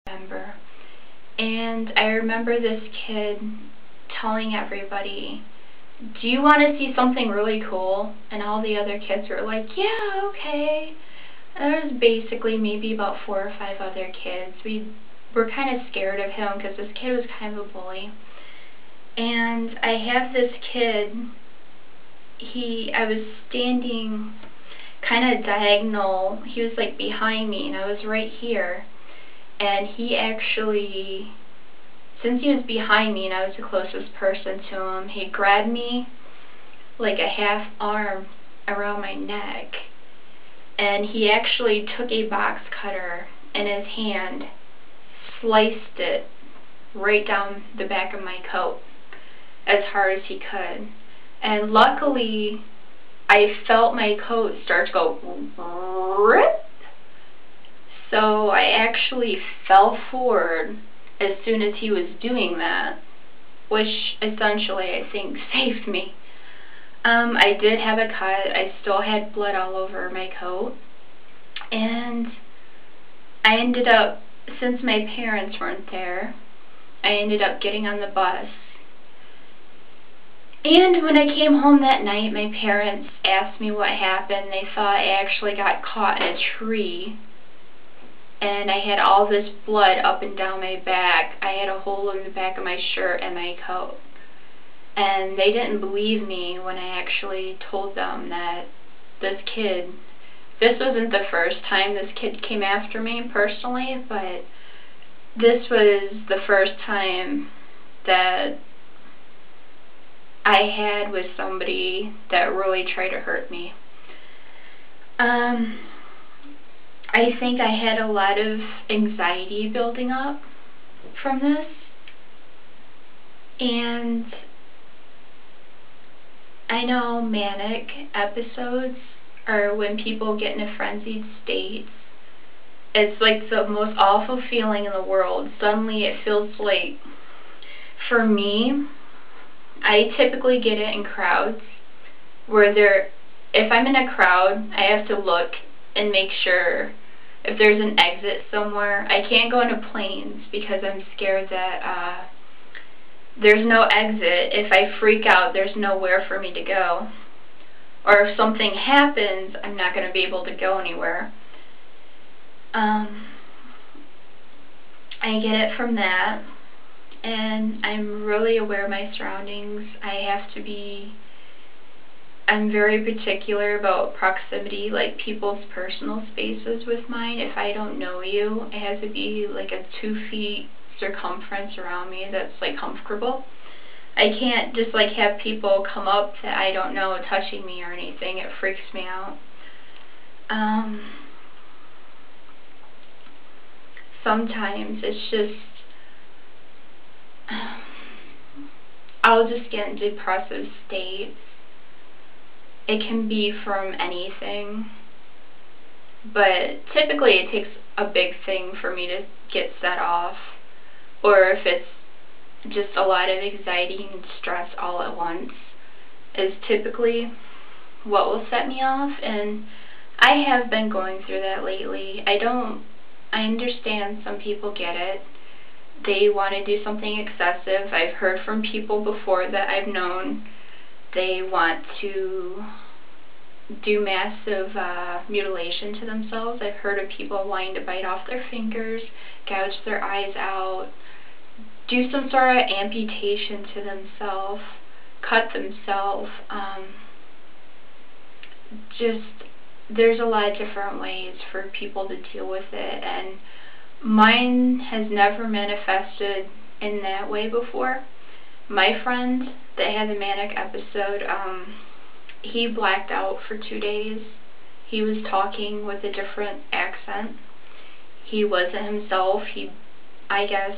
remember. And I remember this kid telling everybody, "Do you want to see something really cool?" And all the other kids were like, "Yeah, okay." And there was basically maybe about 4 or 5 other kids. We were kind of scared of him because this kid was kind of a bully. And I have this kid, I was standing kind of diagonal. He was like behind me and I was right here. And he actually, since he was behind me and I was the closest person to him, he grabbed me like a half arm around my neck. And he actually took a box cutter in his hand, sliced it right down the back of my coat as hard as he could. And luckily, I felt my coat start to go rip. So I actually fell forward as soon as he was doing that, which essentially I think saved me. I did have a cut. I still had blood all over my coat. And I ended up, since my parents weren't there, I ended up getting on the bus. And when I came home that night, my parents asked me what happened. They thought I actually got caught in a tree. And I had all this blood up and down my back. I had a hole in the back of my shirt and my coat. And they didn't believe me when I actually told them that this wasn't the first time this kid came after me personally, but this was the first time that I had with somebody that really tried to hurt me. I think I had a lot of anxiety building up from this, and I know manic episodes are when people get in a frenzied state. It's like the most awful feeling in the world. Suddenly it feels like, for me, I typically get it in crowds where if I'm in a crowd, I have to look and make sure if there's an exit somewhere. I can't go into planes because I'm scared that there's no exit. If I freak out, there's nowhere for me to go. Or if something happens, I'm not going to be able to go anywhere. I get it from that. And I'm really aware of my surroundings. I'm very particular about proximity, like people's personal spaces with mine. If I don't know you, it has to be like a 2 feet circumference around me that's like comfortable. I can't just like have people come up that I don't know touching me or anything. It freaks me out. Sometimes it's just I'll just get in depressive states. It can be from anything, but typically it takes a big thing for me to get set off, or if it's just a lot of anxiety and stress all at once is typically what will set me off. And I have been going through that lately. I understand some people get it. They want to do something excessive. I've heard from people before that I've known they want to do massive mutilation to themselves. I've heard of people wanting to bite off their fingers, gouge their eyes out, do some sort of amputation to themselves, cut themselves. There's a lot of different ways for people to deal with it, and mine has never manifested in that way before. My friend that had the manic episode, he blacked out for 2 days. He was talking with a different accent. He wasn't himself. I guess,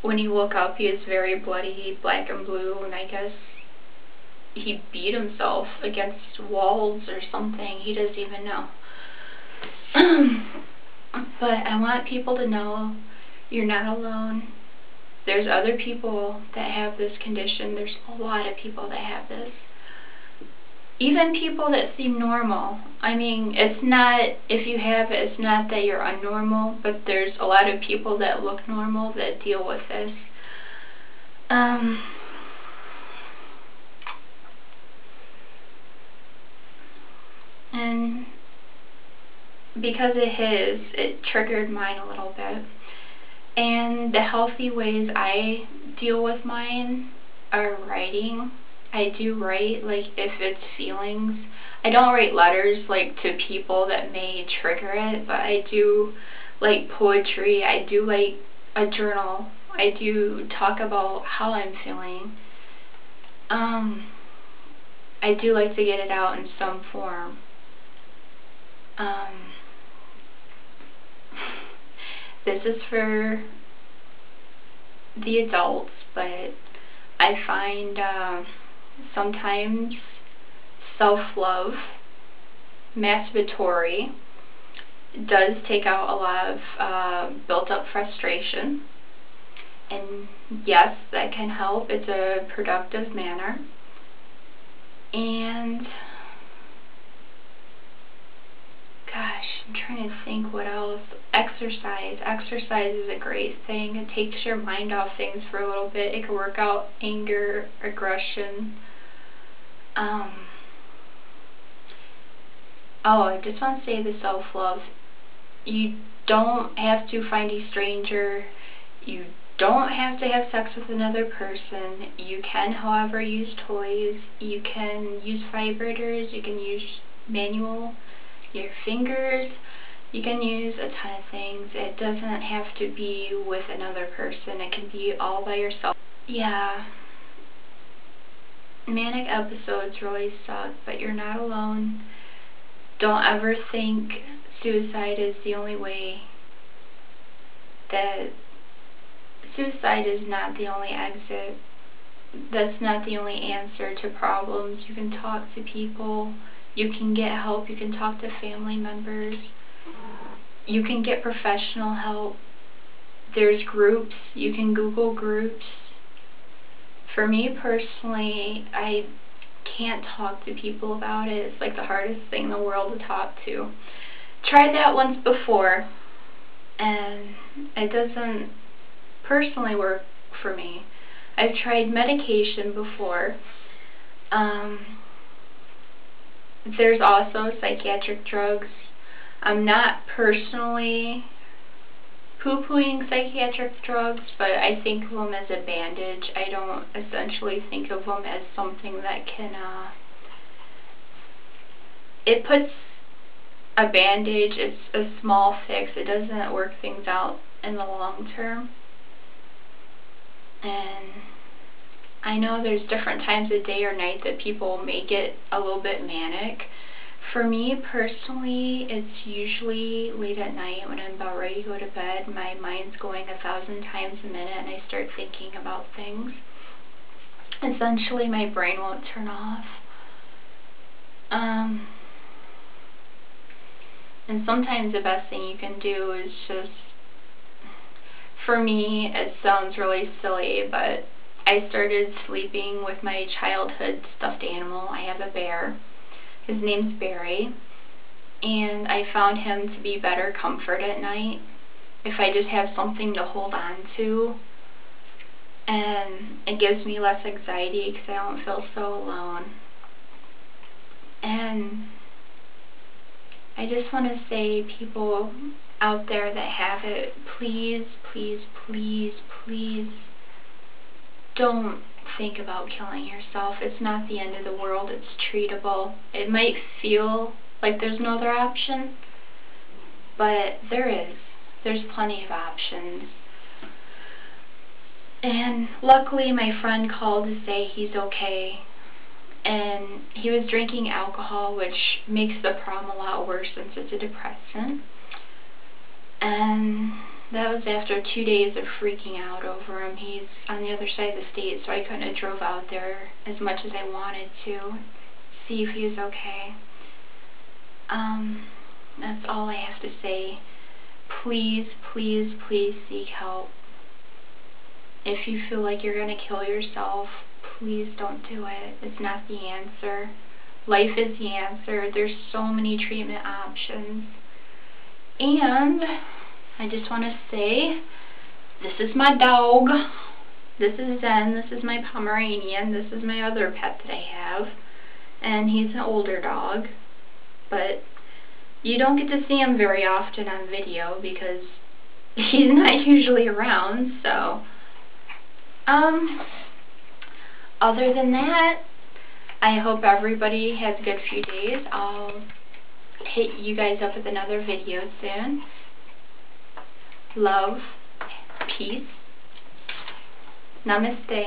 when he woke up, he was very bloody, black and blue, and I guess he beat himself against walls or something. He doesn't even know. But I want people to know you're not alone. There's other people that have this condition. There's a lot of people that have this. even people that seem normal. I mean, it's not, if you have it, it's not that you're unnormal, but there's a lot of people that look normal that deal with this. And because of his, it triggered mine a little bit. And the healthy ways I deal with mine are writing. I do write, like, if it's feelings. I don't write letters, like, to people that may trigger it, but I do like poetry. I do like a journal. I do talk about how I'm feeling. I do like to get it out in some form. This is for the adults, but I find sometimes self-love, masturbatory, does take out a lot of built-up frustration. And yes, that can help. It's a productive manner. And gosh, I'm trying to think what else. Exercise. Exercise is a great thing. It takes your mind off things for a little bit. It can work out anger, aggression. I just want to say the self-love. You don't have to find a stranger. You don't have to have sex with another person. You can, however, use toys. You can use vibrators. You can use manual, your fingers. You can use a ton of things. It doesn't have to be with another person. It can be all by yourself. Yeah. Manic episodes really suck, but you're not alone. Don't ever think suicide is the only way. That suicide is not the only exit. That's not the only answer to problems. You can talk to people. You can get help. You can talk to family members. You can get professional help. There's groups. You can Google groups. For me personally, I can't talk to people about it. It's like the hardest thing in the world to talk to. Tried that once before, and it doesn't personally work for me. I've tried medication before. There's also psychiatric drugs. I'm not personally poo-pooing psychiatric drugs, but I think of them as a bandage. I don't essentially think of them as something that can, it puts a bandage, it's a small fix. It doesn't work things out in the long term. And I know there's different times of day or night that people may get a little bit manic. For me personally, it's usually late at night when I'm about ready to go to bed. My mind's going 1,000 times a minute and I start thinking about things. Essentially, my brain won't turn off. And sometimes the best thing you can do is just, for me, it sounds really silly, but I started sleeping with my childhood stuffed animal. I have a bear. His name's Barry. And I found him to be better comfort at night if I just have something to hold on to. And it gives me less anxiety because I don't feel so alone. And I just want to say, people out there that have it, please, please, please, please don't think about killing yourself. It's not the end of the world. It's treatable. It might feel like there's no other option, but there is. There's plenty of options. And luckily my friend called to say he's okay. And he was drinking alcohol, which makes the problem a lot worse since it's a depressant. And that was after 2 days of freaking out over him. He's on the other side of the state, so I couldn't have drove out there as much as I wanted to see if he was okay. That's all I have to say. Please, please, please seek help. If you feel like you're going to kill yourself, please don't do it. It's not the answer. life is the answer. There's so many treatment options. And I just want to say, this is my dog. This is Zen. This is my Pomeranian. This is my other pet that I have. And he's an older dog. But you don't get to see him very often on video because he's not usually around. So, other than that, I hope everybody has a good few days. I'll hit you guys up with another video soon. Love, peace, namaste.